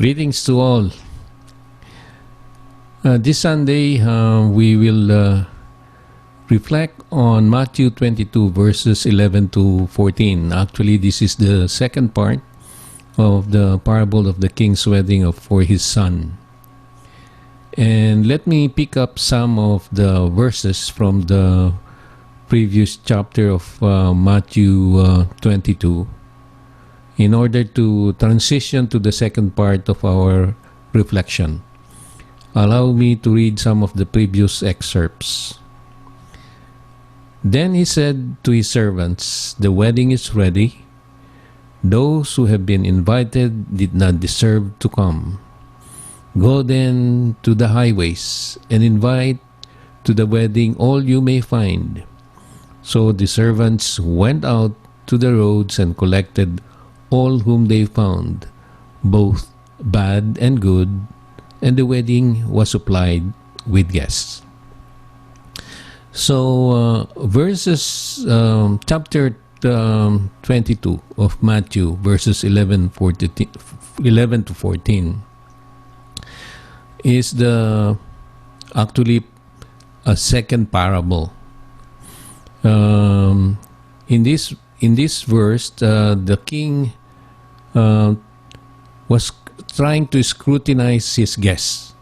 Greetings to all. This Sunday, we will reflect on Matthew 22, verses 11 to 14. Actually, this is the second part of the parable of the king's wedding for his son. And let me pick up some of the verses from the previous chapter of Matthew 22 in order to transition to the second part of our reflection. Allow me to read some of the previous excerpts. Then he said to his servants, "The wedding is ready. Those who have been invited did not deserve to come. Go then to the highways and invite to the wedding all you may find." So the servants went out to the roads and collected all whom they found, both bad and good, and the wedding was supplied with guests. So chapter 22 of Matthew, verses 11 to 14, is actually a second parable. In this verse, the king was trying to scrutinize his guests.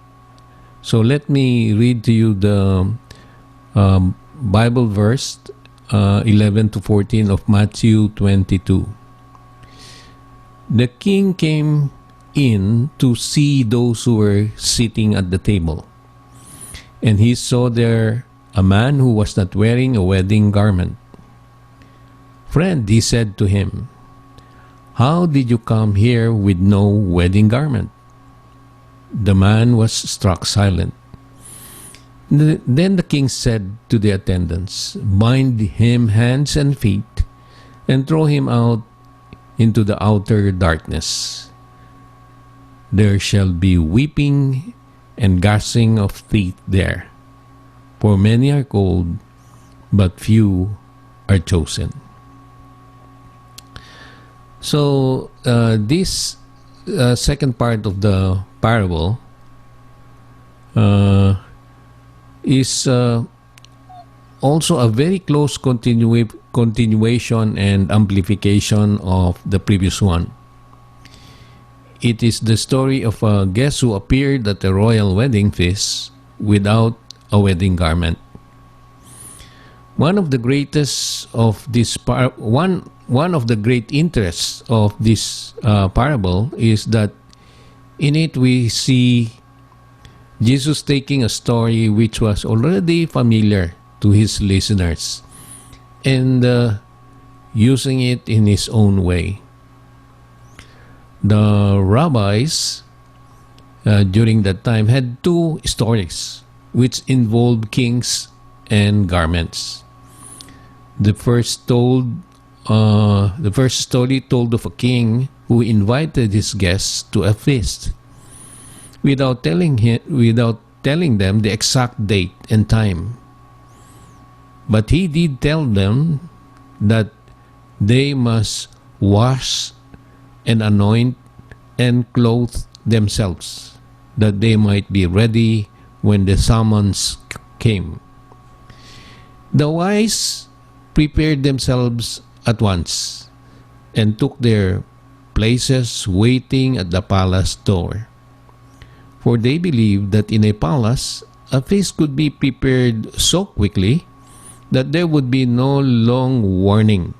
So let me read to you the Bible verse 11 to 14 of Matthew 22. The king came in to see those who were sitting at the table, and he saw there a man who was not wearing a wedding garment. "Friend," he said to him, "how did you come here with no wedding garment?" The man was struck silent. Then the king said to the attendants, "Bind him hands and feet and throw him out into the outer darkness. There shall be weeping and gnashing of teeth there, for many are called, but few are chosen." So this second part of the parable is also a very close continuation and amplification of the previous one. It is the story of a guest who appeared at a royal wedding feast without a wedding garment. One of the great interests of this parable is that in it we see Jesus taking a story which was already familiar to his listeners and using it in his own way. The rabbis during that time had two stories which involved kings and garments. The first story told of a king who invited his guests to a feast without telling them the exact date and time. But he did tell them that they must wash and anoint and clothe themselves, that they might be ready when the summons came. The wise prepared themselves at once and took their places waiting at the palace door. For they believed that in a palace, a feast could be prepared so quickly that there would be no long warning.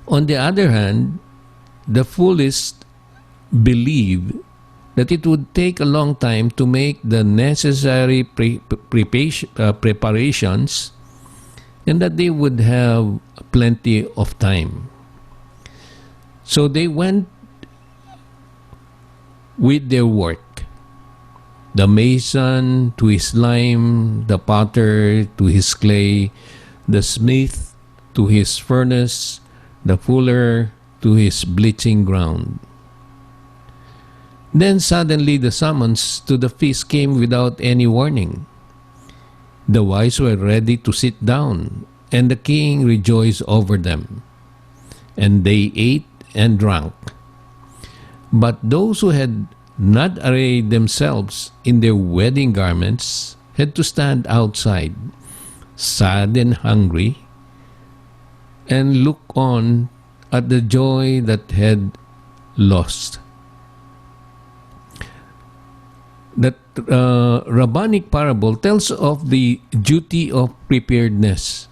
On the other hand, the foolish believed that it would take a long time to make the necessary preparations and that they would have plenty of time. So they went with their work, the mason to his lime, the potter to his clay, the smith to his furnace, the fuller to his bleaching ground. Then suddenly the summons to the feast came without any warning. The wise were ready to sit down, and the king rejoiced over them. And they ate and drank. But those who had not arrayed themselves in their wedding garments had to stand outside, sad and hungry, and look on at the joy that had lost. That rabbinic parable tells of the duty of preparedness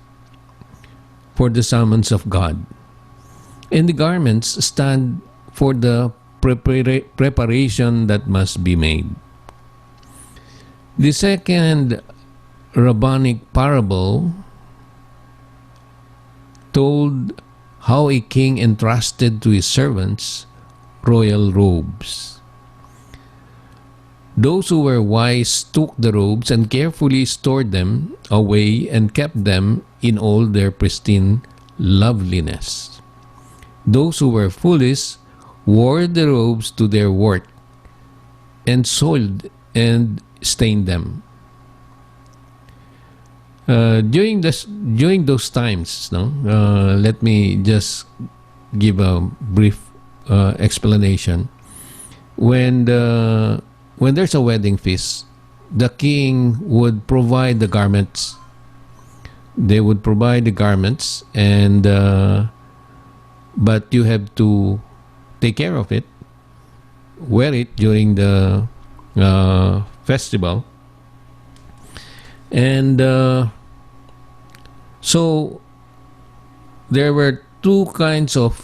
for the summons of God. And the garments stand for the preparation that must be made. The second rabbinic parable told how a king entrusted to his servants royal robes. Those who were wise took the robes and carefully stored them away and kept them in all their pristine loveliness. Those who were foolish wore the robes to their work and soiled and stained them. During those times, let me just give a brief explanation. When there's a wedding feast, the king would provide the garments. They would provide the garments, and but you have to take care of it, wear it during the festival, and so there were two kinds of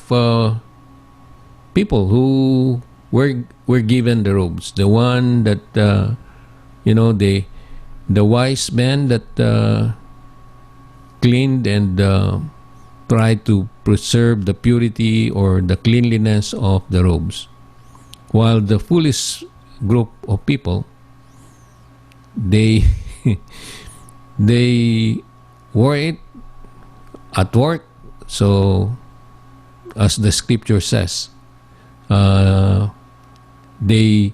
people who were given the robes. The one that the wise men that cleaned and tried to preserve the purity or the cleanliness of the robes, while the foolish group of people, they they wore it at work. So as the scripture says, they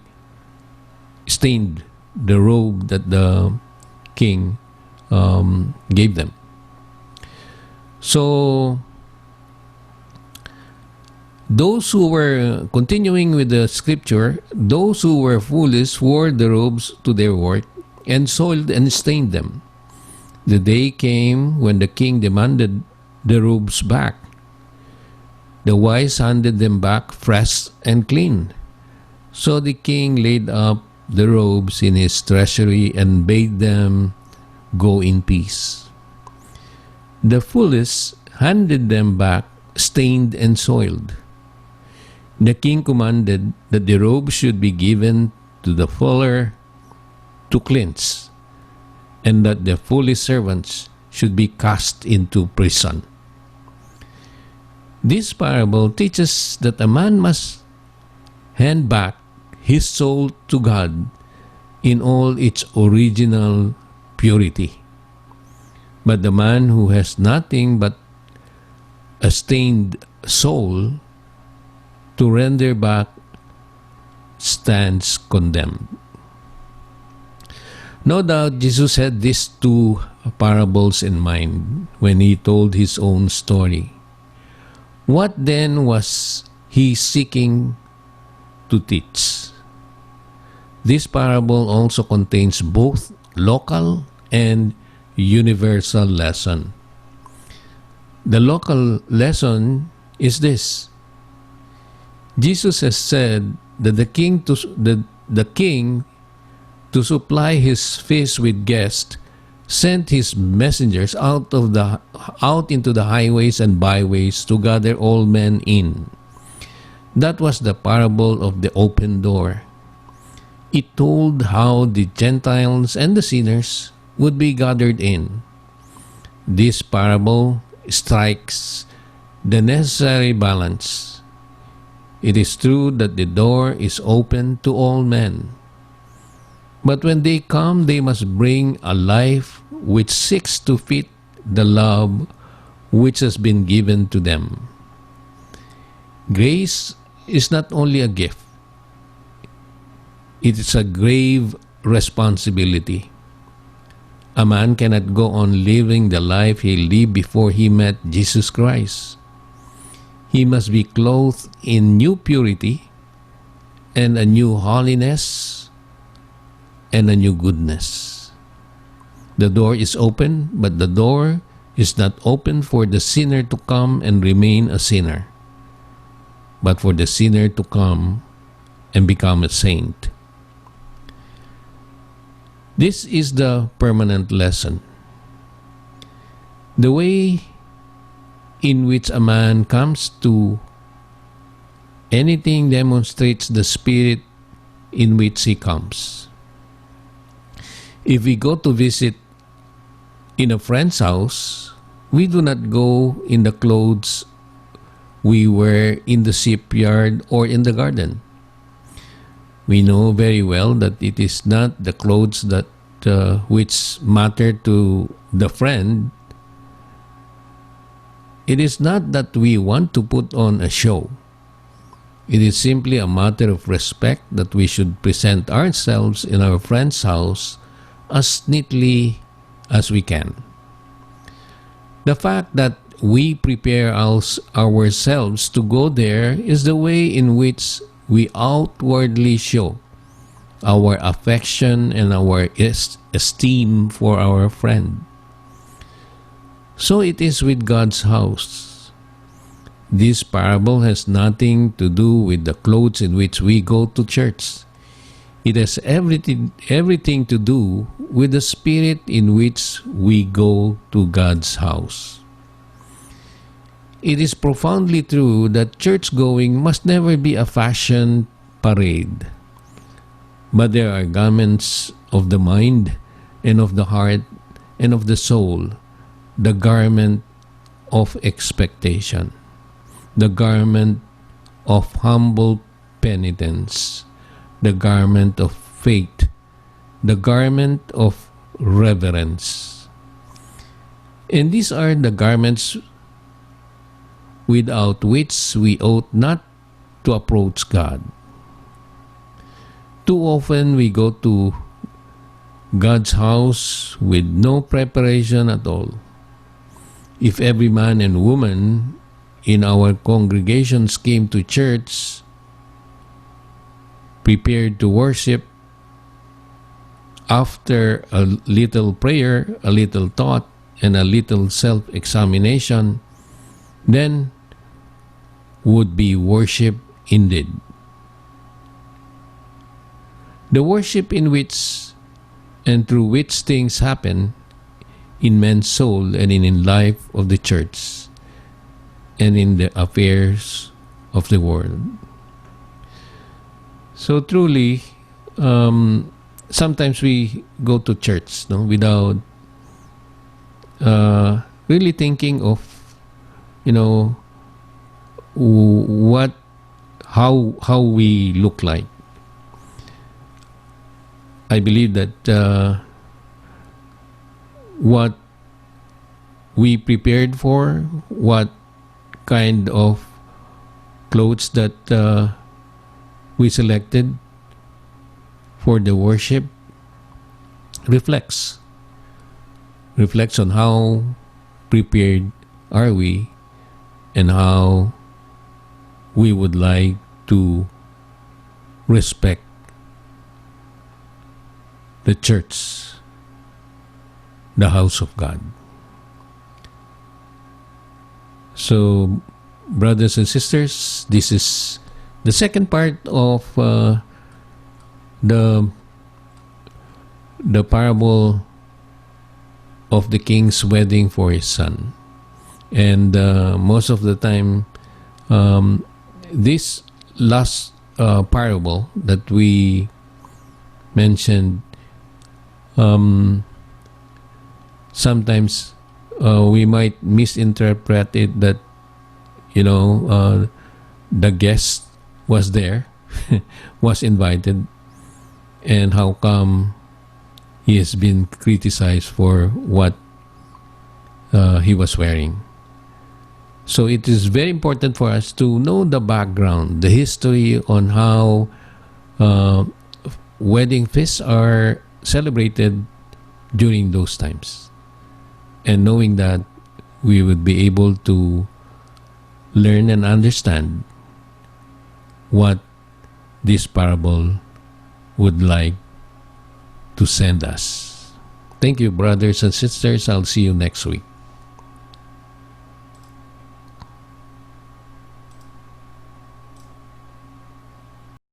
stained the robe that the king gave them. So those who were continuing with the scripture, those who were foolish wore the robes to their work and soiled and stained them. The day came when the king demanded the robes back. The wise handed them back fresh and clean. So the king laid up the robes in his treasury and bade them go in peace. The foolish handed them back stained and soiled. The king commanded that the robes should be given to the fuller to cleanse, and that the foolish servants should be cast into prison. This parable teaches that a man must hand back his soul to God in all its original purity. But the man who has nothing but a stained soul to render back stands condemned. No doubt Jesus had these two parables in mind when he told his own story. What then was he seeking to teach? This parable also contains both local and universal lesson. The local lesson is this: Jesus has said that the king to supply his feast with guests sent his messengers out into the highways and byways to gather all men in. That was the parable of the open door. It told how the Gentiles and the sinners would be gathered in. This parable strikes the necessary balance. It is true that the door is open to all men. But when they come, they must bring a life which seeks to fit the love which has been given to them. Grace is not only a gift, it is a grave responsibility. A man cannot go on living the life he lived before he met Jesus Christ. He must be clothed in new purity and a new holiness and a new goodness. The door is open, but the door is not open for the sinner to come and remain a sinner, but for the sinner to come and become a saint. This is the permanent lesson. The way in which a man comes to anything demonstrates the spirit in which he comes. If we go to visit in a friend's house, we do not go in the clothes we wear in the shipyard or in the garden. We know very well that it is not the clothes that which matter to the friend. It is not that we want to put on a show. It is simply a matter of respect that we should present ourselves in our friend's house as neatly as we can. The fact that we prepare ourselves to go there is the way in which we outwardly show our affection and our esteem for our friend. So it is with God's house. This parable has nothing to do with the clothes in which we go to church. It has everything to do with the spirit in which we go to God's house. It is profoundly true that church-going must never be a fashion parade. But there are garments of the mind and of the heart and of the soul, the garment of expectation, the garment of humble penitence, the garment of faith, the garment of reverence. And these are the garments without which we ought not to approach God. Too often we go to God's house with no preparation at all. If every man and woman in our congregations came to church prepared to worship, after a little prayer, a little thought, and a little self-examination, then would be worship indeed. The worship in which and through which things happen in man's soul and in life of the church and in the affairs of the world. So truly, sometimes we go to church without really thinking of, how we look like. I believe that what we prepared for, what kind of clothes that we selected for the worship reflects on how prepared are we and how we would like to respect the church, the house of God. So, brothers and sisters, this is the second part of the parable of the king's wedding for his son. And most of the time, this last parable that we mentioned, sometimes we might misinterpret it that, the guest was there, was invited, and how come he has been criticized for what he was wearing. So it is very important for us to know the background, the history on how wedding feasts are celebrated during those times. And knowing that, we would be able to learn and understand what this parable would like to send us. Thank you, brothers and sisters. I'll see you next week.